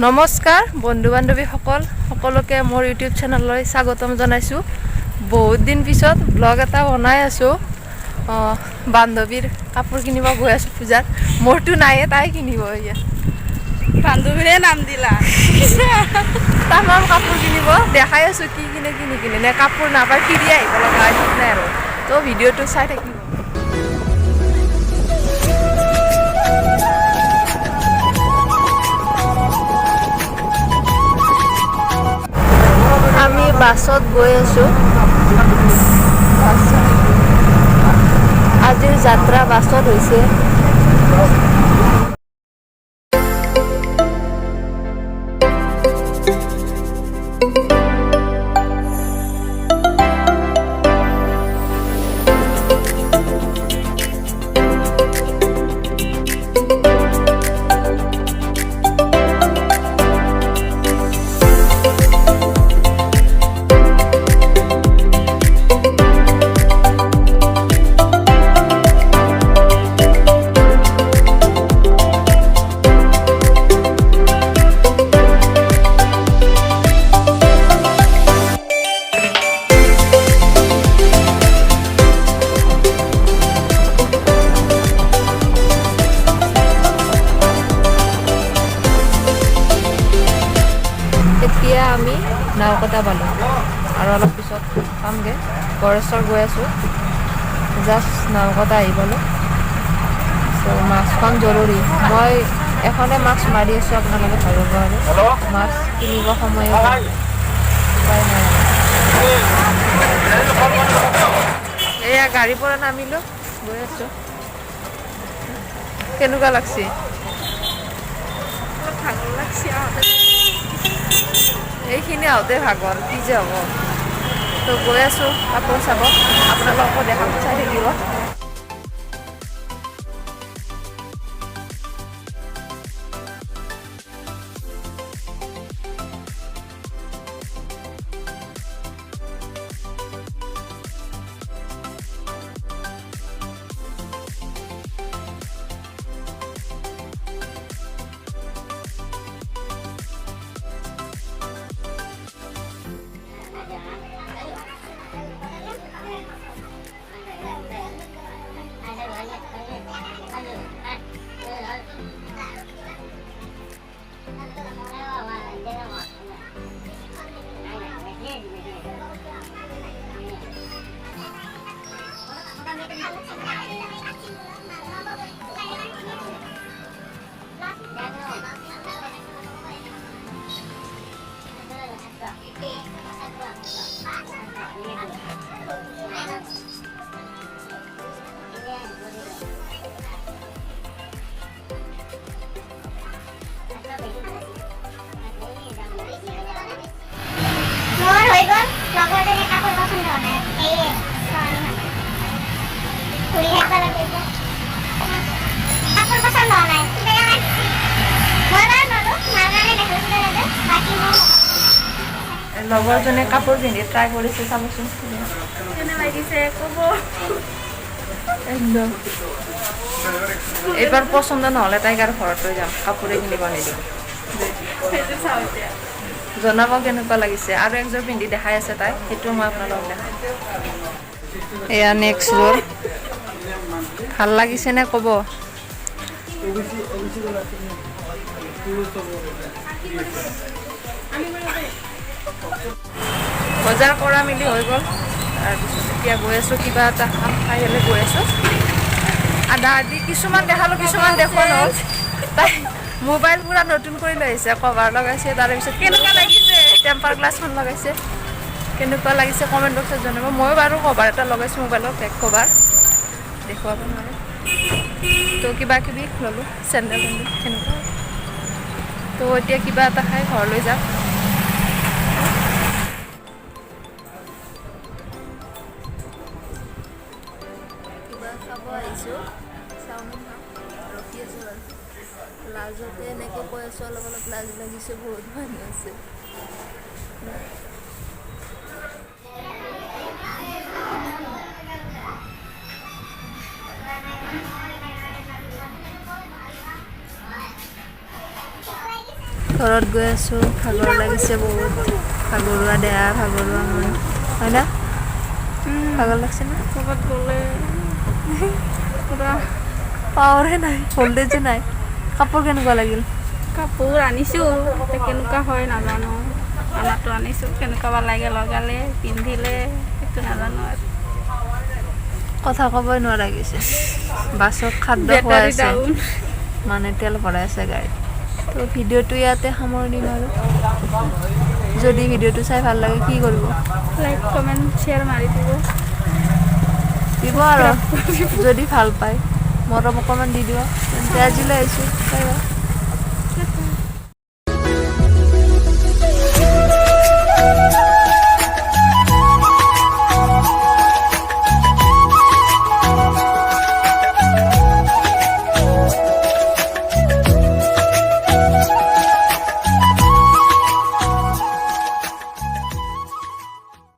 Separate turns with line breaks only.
নমস্কাৰ বন্ধু বান্ধৱীসকল সকলোকে মোৰ ইউটিউব চেনেললৈ স্বাগতম জনাইছোঁ। বহুত দিন পিছত ব্লগ এটা বনাই আছোঁ। বান্ধৱীৰ কাপোৰ কিনিব গৈ আছোঁ পূজাত। মোৰতো নাইয়ে, তাই কিনিব। এতিয়া
বান্ধৱীৰে নাম দিলা।
তামাম কাপোৰ কিনিব, দেখাই আছোঁ কি কিনে কি নিকিনে। নে কাপোৰ নাপায় ফিৰি আহিব লগা ঠিক নাই আৰু। তো ভিডিঅ'টো চাই থাকিব। আমি বাছত গৈ আছোঁ। আজিৰ যাত্ৰা বাছত হৈছে। এতিয়া আমি নাওকটা পালোঁ আৰু অলপ পিছত পামগৈ। গড়েশ্বৰ গৈ আছোঁ, জাষ্ট নাওকটা আহি পালোঁ। চ' মাস্কখন জৰুৰী। মই এখনে মাস্ক মাৰি আছোঁ আপোনালোকে ভাবিব আৰু মাস্ক কিনিব সময় উপায় নাই। এয়া গাড়ীৰ পৰা নামিলোঁ, গৈ আছোঁ। কেনেকুৱা লাগছে?
ভাগৰ লাগছে।
এইখিনি আহোঁতে ভাগৰ, কি যে হ'ব। তো গৈ আছোঁ কাপোৰ চাব, আপোনালোককো দেখাম, চাই থাকিব। লগৰজনে কাপোৰ পিন্ধি ট্ৰাই কৰিছে, চাবচোন
কেনে লাগিছে ক'ব।
একদম এইবাৰ পচন্দ নহ'লে তাইক আৰু ঘৰত লৈ যাম, কাপোৰে কিনিব নিদিওঁ।
সেইটো চাওঁ এতিয়া।
জনাব কেনেকুৱা লাগিছে। আৰু একযোৰ পিন্ধি দেখাই আছে তাই, সেইটো মই আপোনালোকক দেখাম। এয়া নেক্সট যোৰ ভাল লাগিছে নে ক'ব। বজাৰ কৰা মিলি হৈ গ'ল। তাৰপিছত এতিয়া গৈ আছোঁ, কিবা এটা খাম, খাই পেলাই গৈ আছোঁ। আধা আধি কিছুমান দেখালোঁ, কিছুমান দেখুৱা নহ'ল। তাই মোবাইল পুৰা নতুন কৰি লৈ আহিছে, কভাৰ লগাইছে। তাৰপিছত কেনেকুৱা লাগিছে, টেম্পাৰ গ্লাছখন লগাইছে। কেনেকুৱা লাগিছে কমেণ্ট বক্সত জনাব। ময়ো বাৰু কভাৰ এটা লগাইছোঁ মোবাইলত, বেক কভাৰ দেখুৱাব নোৱাৰে। তো কিবা কিবি ল'লোঁ, চেণ্ডেল টেণ্ডেল সেনেকুৱা। তো এতিয়া কিবা এটা খাই ঘৰলৈ যাম। কিবা খাব আহিছোঁ, চাওমিন খাম, ৰখি আছোঁ আৰু। লাজতে এনেকৈ কৈ আছোঁ, অলপ অলপ লাজ লাগিছে, বহুত মানুহ আছে। ঘৰত গৈ আছোঁ ভাগৰ লাগিছে বহুত ভাগৰুৱা দেহা ভাগৰুৱা মন হয় না ভাগৰ লাগছে না
ক'ৰবাত গ'লে পুৰা
পাৱাৰে নাই ভল্টেজে নাই কাপোৰ কেনেকুৱা লাগিল
কাপোৰ আনিছোঁ এতিয়া কেনেকুৱা হয় নাজানো আনাটো আনিছোঁ কেনেকুৱা বা লাগে লগালে পিন্ধিলে সেইটো নাজানো আৰু
কথা ক'বই নোৱাৰা গৈছে বাছত খাদ্য খোৱা
বেটাৰী
আছে
ডাউন
মানে তেল ভৰাই আছে গাড়ীত তো ভিডিঅ'টো ইয়াতে সামৰি দিম আৰু যদি ভিডিঅ'টো চাই ভাল লাগে কি কৰিব
লাইক কমেণ্ট শ্বেয়াৰ মাৰি দিব
দিব আৰু যদি ভাল পায় মৰম অকণমান দি দিব তেন্তে আজিলৈ আহিছোঁ বাই বাই